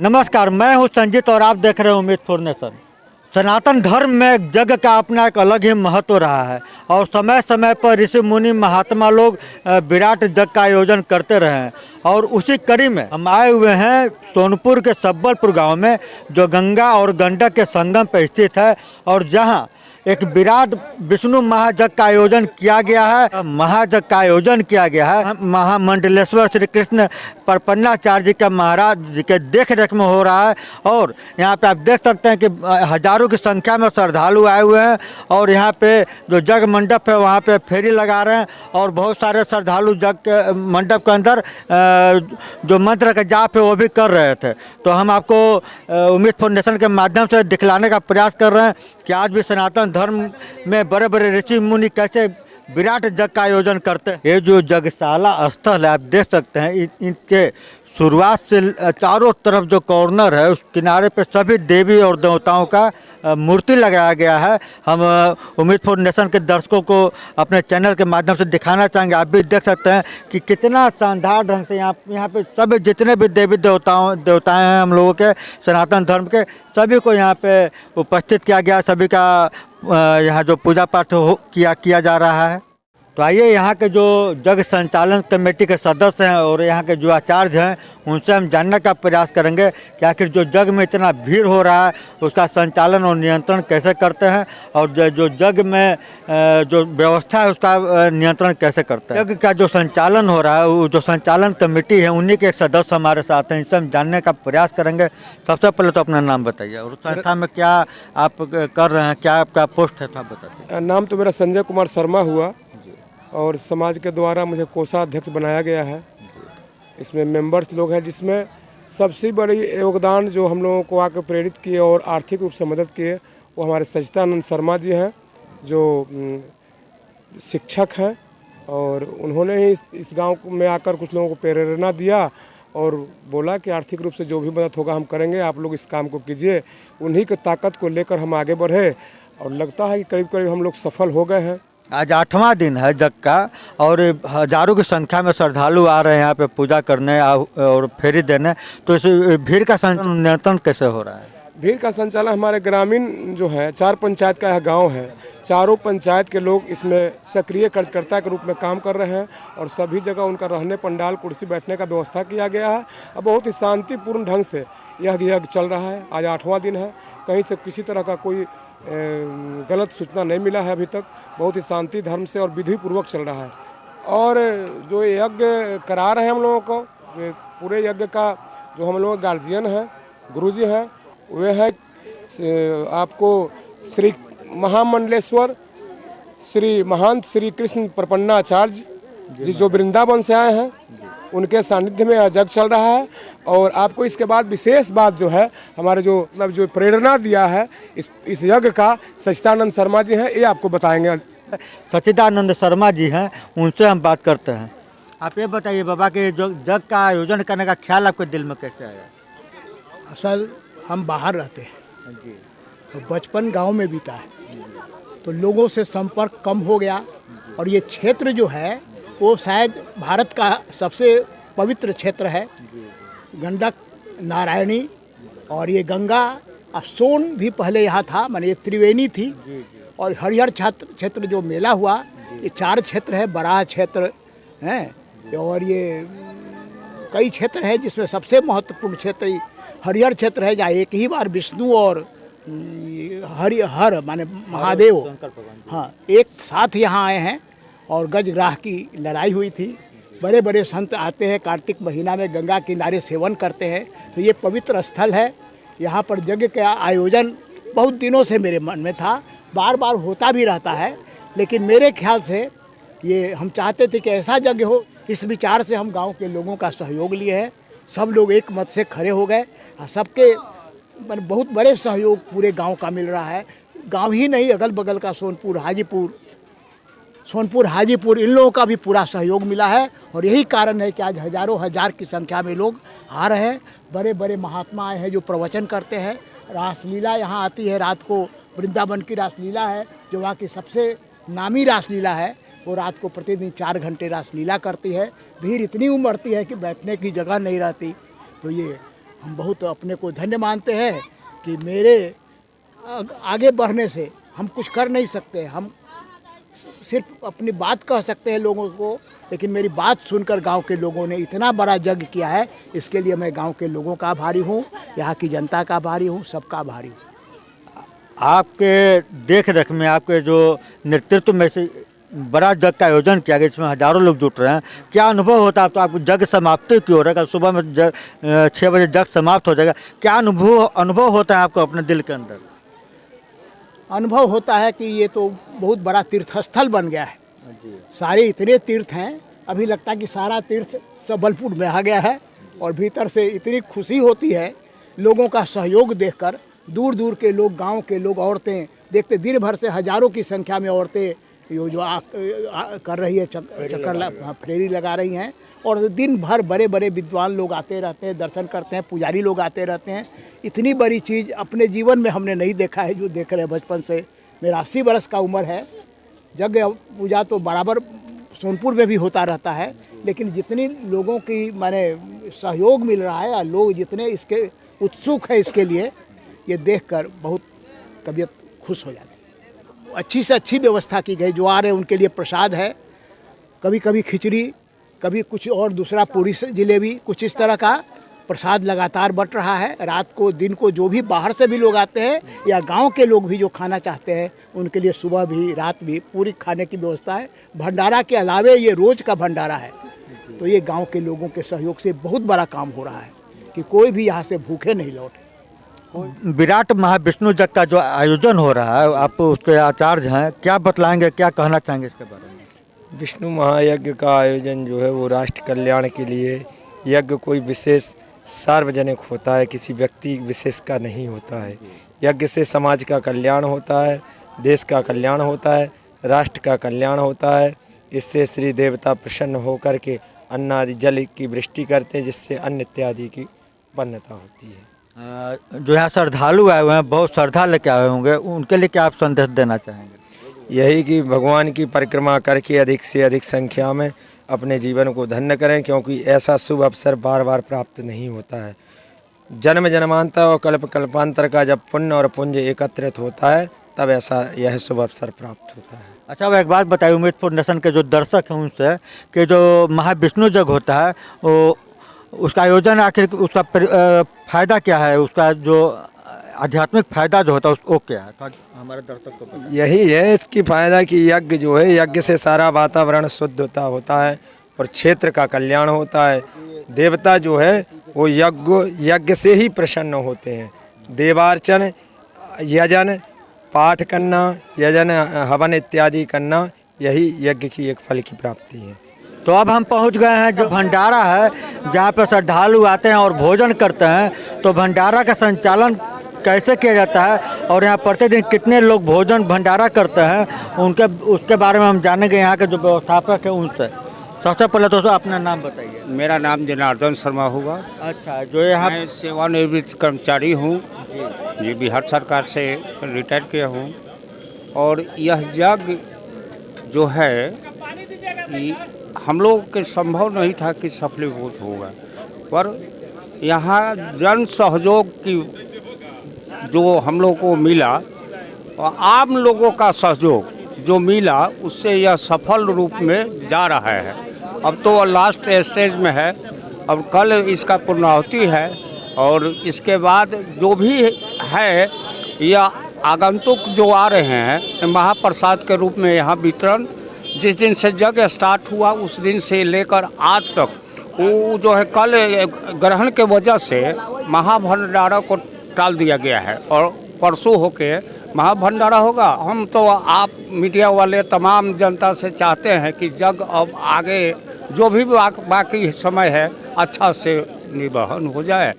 नमस्कार, मैं हूं संजीत और आप देख रहे हैं उम्मीद फॉर नेशन। सनातन धर्म में यज्ञ का अपना एक अलग ही महत्व रहा है और समय समय पर ऋषि मुनि महात्मा लोग विराट यज्ञ का आयोजन करते रहे हैं। और उसी कड़ी में हम आए हुए हैं सोनपुर के सब्बलपुर गांव में, जो गंगा और गंडक के संगम पर स्थित है और जहां एक विराट विष्णु महायज्ञ का आयोजन किया गया है। महायज्ञ का आयोजन किया गया है महामंडलेश्वर श्री कृष्ण परपन्नाचार्य जी के महाराज जी के देख रेख में हो रहा है। और यहाँ पे आप देख सकते हैं कि हजारों की संख्या में श्रद्धालु आए हुए हैं और यहाँ पे जो यज्ञ मंडप है वहाँ पे फेरी लगा रहे हैं और बहुत सारे श्रद्धालु यज्ञ के मंडप के अंदर जो मंत्र का जाप है वो भी कर रहे थे। तो हम आपको उम्मीद फाउंडेशन के माध्यम से दिखलाने का प्रयास कर रहे हैं कि आज भी सनातन धर्म में बड़े बड़े ऋषि मुनि कैसे विराट यज्ञ का आयोजन करते हैं। ये जो यज्ञशाला स्थल है आप देख सकते हैं, इनके शुरुआत से चारों तरफ जो कॉर्नर है उस किनारे पे सभी देवी और देवताओं का मूर्ति लगाया गया है। हम उम्मीद फाउंडेशन के दर्शकों को अपने चैनल के माध्यम से दिखाना चाहेंगे। आप भी देख सकते हैं कि कितना शानदार ढंग से यहाँ पे सभी जितने भी देवी देवताएं हैं हम लोगों के सनातन धर्म के, सभी को यहाँ पे उपस्थित किया गया। सभी का यहाँ जो पूजा पाठ किया जा रहा है। तो आइए यहाँ के जो यज्ञ संचालन कमेटी के सदस्य हैं और यहाँ के जो आचार्य हैं उनसे हम जानने का प्रयास करेंगे कि आखिर जो यज्ञ में इतना भीड़ हो रहा है उसका संचालन और नियंत्रण कैसे करते हैं और जो यज्ञ में जो व्यवस्था है उसका नियंत्रण कैसे करते हैं। यज्ञ का जो संचालन हो रहा है वो जो संचालन कमेटी है उन्हीं के एक सदस्य हमारे साथ हैं, इनसे हम जानने का प्रयास करेंगे। सबसे पहले तो अपना नाम बताइए और संस्था में क्या आप कर रहे हैं, क्या आपका पोस्ट है तो आप बताइए। नाम तो मेरा संजय कुमार शर्मा हुआ और समाज के द्वारा मुझे कोषाध्यक्ष बनाया गया है। इसमें मेंबर्स लोग हैं, जिसमें सबसे बड़ी योगदान जो हम लोगों को आकर प्रेरित किए और आर्थिक रूप से मदद किए वो हमारे सच्चिदानंद शर्मा जी हैं, जो शिक्षक हैं। और उन्होंने ही इस गांव में आकर कुछ लोगों को प्रेरणा दिया और बोला कि आर्थिक रूप से जो भी मदद होगा हम करेंगे, आप लोग इस काम को कीजिए। उन्हीं की ताकत को लेकर हम आगे बढ़े और लगता है कि करीब करीब हम लोग सफल हो गए हैं। आज 8वां दिन है यज्ञ का और हजारों की संख्या में श्रद्धालु आ रहे हैं यहाँ पे पूजा करने और फेरी देने। तो इस भीड़ का नियंत्रण कैसे हो रहा है? भीड़ का संचालन हमारे ग्रामीण जो है 4 पंचायत का गांव है, चारों पंचायत के लोग इसमें सक्रिय कार्यकर्ता के रूप में काम कर रहे हैं और सभी जगह उनका रहने, पंडाल, कुर्सी बैठने का व्यवस्था किया गया है। अब बहुत ही शांतिपूर्ण ढंग से यह यज्ञ चल रहा है। आज 8वां दिन है, कहीं से किसी तरह का कोई गलत सूचना नहीं मिला है अभी तक। बहुत ही शांति धर्म से और विधि पूर्वक चल रहा है। और जो यज्ञ करा रहे हैं हम लोगों को, पूरे यज्ञ का जो हम लोग गार्जियन हैं, गुरुजी हैं, वे है आपको श्री महामंडलेश्वर श्री महंत श्री कृष्ण परपन्नाचार्य जी, जो वृंदावन से आए हैं, उनके सानिध्य में यज्ञ चल रहा है। और आपको इसके बाद विशेष बात जो है, हमारे जो मतलब जो प्रेरणा दिया है इस यज्ञ का सच्चिदानंद शर्मा जी हैं, ये आपको बताएंगे। सच्चिदानंद शर्मा जी हैं, उनसे हम बात करते हैं। आप ये बताइए बाबा कि जो यज्ञ का आयोजन करने का ख्याल आपके दिल में कैसे आया? असल हम बाहर रहते हैं जी, तो बचपन गांव में बीता है, तो लोगों से संपर्क कम हो गया। और ये क्षेत्र जो है वो शायद भारत का सबसे पवित्र क्षेत्र है। गंडक, नारायणी और ये गंगा सोन भी पहले यहाँ था, माने ये त्रिवेणी थी। और हरिहर क्षेत्र जो मेला हुआ, ये 4 क्षेत्र है, बराह क्षेत्र हैं और ये कई क्षेत्र है, जिसमें सबसे महत्वपूर्ण क्षेत्र हरिहर क्षेत्र है, जहाँ एक ही बार विष्णु और हर माने महादेव हाँ एक साथ यहाँ आए हैं और गजग्राह की लड़ाई हुई थी। बड़े बड़े संत आते हैं, कार्तिक महीना में गंगा किनारे सेवन करते हैं। तो ये पवित्र स्थल है। यहाँ पर यज्ञ का आयोजन बहुत दिनों से मेरे मन में था, बार बार होता भी रहता है, लेकिन मेरे ख्याल से ये हम चाहते थे कि ऐसा यज्ञ हो। इस विचार से हम गांव के लोगों का सहयोग लिए हैं। सब लोग एक मत से खड़े हो गए और सबके बहुत बड़े सहयोग पूरे गांव का मिल रहा है। गांव ही नहीं, अगल बगल का सोनपुर हाजीपुर इन लोगों का भी पूरा सहयोग मिला है। और यही कारण है कि आज हजारों हजार की संख्या में लोग आ रहे हैं। बड़े बड़े महात्मा आए हैं जो प्रवचन करते हैं। रासलीला यहाँ आती है रात को, वृंदावन की रासलीला है जो वहाँ की सबसे नामी रासलीला है। वो रात को प्रतिदिन 4 घंटे रासलीला करती है। भीड़ इतनी उमड़ती है कि बैठने की जगह नहीं रहती। तो ये हम बहुत अपने को धन्य मानते हैं कि मेरे आगे बढ़ने से हम कुछ कर नहीं सकते, हम सिर्फ अपनी बात कह सकते हैं लोगों को, लेकिन मेरी बात सुनकर गांव के लोगों ने इतना बड़ा यज्ञ किया है, इसके लिए मैं गांव के लोगों का आभारी हूं, यहाँ की जनता का आभारी हूं, सबका आभारी हूं। आपके देख रेख में, आपके जो नेतृत्व में से बड़ा जग का आयोजन किया गया, इसमें हजारों लोग जुट रहे हैं, क्या अनुभव होता है? तो आपको जग समाप्ति की हो रहा है, कल सुबह में 6 बजे जग समाप्त हो जाएगा, क्या अनुभव होता है आपको अपने दिल के अंदर? अनुभव होता है कि ये तो बहुत बड़ा तीर्थ स्थल बन गया है। सारे इतने तीर्थ हैं, अभी लगता है कि सारा तीर्थ सबलपुर में आ गया है, और भीतर से इतनी खुशी होती है लोगों का सहयोग देखकर। दूर दूर के लोग, गांव के लोग, औरतें देखते, दिन भर से हजारों की संख्या में औरतें जो कर रही है, फेरी लगा रही हैं, और दिन भर बड़े बड़े विद्वान लोग आते रहते हैं, दर्शन करते हैं, पुजारी लोग आते रहते हैं। इतनी बड़ी चीज़ अपने जीवन में हमने नहीं देखा है जो देख रहे हैं बचपन से। मेरा 80 वर्ष का उम्र है। यज्ञ पूजा तो बराबर सोनपुर में भी होता रहता है, लेकिन जितनी लोगों की माने सहयोग मिल रहा है, और लोग जितने इसके उत्सुक है इसके लिए, ये देखकर बहुत तबीयत खुश हो जाती है। अच्छी से अच्छी व्यवस्था की गई, जो आ रहे हैं उनके लिए प्रसाद है, कभी कभी खिचड़ी, कभी कुछ और दूसरा पूरी जलेबी, कुछ इस तरह का प्रसाद लगातार बट रहा है। रात को, दिन को, जो भी बाहर से भी लोग आते हैं या गांव के लोग भी जो खाना चाहते हैं, उनके लिए सुबह भी रात भी पूरी खाने की व्यवस्था है। भंडारा के अलावे ये रोज़ का भंडारा है, तो ये गांव के लोगों के सहयोग से बहुत बड़ा काम हो रहा है कि कोई भी यहाँ से भूखे नहीं लौटे। विराट महाविष्णु जग का जो आयोजन हो रहा है, आप उसके आचार्य हैं, क्या बतलाएंगे, क्या कहना चाहेंगे इसके बारे में? विष्णु महायज्ञ का आयोजन जो है वो राष्ट्र कल्याण के लिए, यज्ञ कोई विशेष सार्वजनिक होता है, किसी व्यक्ति विशेष का नहीं होता है। यज्ञ से समाज का कल्याण होता है, देश का कल्याण होता है, राष्ट्र का कल्याण होता है। इससे श्री देवता प्रसन्न होकर के अन्न आदि जल की वृष्टि करते हैं, जिससे अन्न इत्यादि की उत्पन्नता होती है। जो यहाँ श्रद्धालु आए हुए हैं, बहुत श्रद्धा लेके आए होंगे, उनके लिए क्या आप संदेश देना चाहेंगे? यही कि भगवान की परिक्रमा करके अधिक से अधिक संख्या में अपने जीवन को धन्य करें, क्योंकि ऐसा शुभ अवसर बार बार प्राप्त नहीं होता है। जन्म जन्मांतर और कल्प कल्पांतर का जब पुण्य और पुंज एकत्रित होता है, तब ऐसा यह शुभ अवसर प्राप्त होता है। अच्छा, अब एक बात बताइए उम्मीदपुर नेशन के जो दर्शक हैं उनसे, कि जो महाविष्णु जग होता है, वो उसका आयोजन आखिर उसका फायदा क्या है, उसका जो आध्यात्मिक फायदा जो होता है उसको क्या है, तो हमारे दर्शक को यही है इसकी फायदा कि यज्ञ जो है, यज्ञ से सारा वातावरण शुद्धता होता है और क्षेत्र का कल्याण होता है। देवता जो है वो यज्ञ से ही प्रसन्न होते हैं। देवार्चन, यजन, पाठ करना, यजन, हवन इत्यादि करना, यही यज्ञ की एक फल की प्राप्ति है। तो अब हम पहुंच गए हैं जो भंडारा है, जहां पर श्रद्धालु आते हैं और भोजन करते हैं। तो भंडारा का संचालन कैसे किया जाता है और यहाँ प्रतिदिन कितने लोग भोजन भंडारा करते हैं, उसके बारे में हम जानेंगे यहाँ के जो व्यवस्थापक हैं उनसे। सबसे पहले तो अपना नाम बताइए। मेरा नाम जनार्दन शर्मा हुआ। अच्छा, जो यहाँ मैं सेवानिवृत्त कर्मचारी हूँ जी, बिहार सरकार से रिटायर किया हूँ। और यह यज्ञ जो है कि हम लोग के संभव नहीं था कि सफलीभूत होगा, पर यहाँ जन सहयोग की जो हम लोग को मिला और आम लोगों का सहयोग जो मिला, उससे यह सफल रूप में जा रहा है। अब तो लास्ट स्टेज में है, अब कल इसका पूर्णाहुति है, और इसके बाद जो भी है यह आगंतुक जो आ रहे हैं महाप्रसाद के रूप में यहाँ वितरण। जिस दिन से यज्ञ स्टार्ट हुआ उस दिन से लेकर आज तक वो जो है, कल ग्रहण के वजह से महाभंडारा को टाल दिया गया है और परसों होके महाभंडारा होगा। हम तो आप मीडिया वाले तमाम जनता से चाहते हैं कि यज्ञ अब आगे जो भी बाकी समय है अच्छा से निर्वहन हो जाए।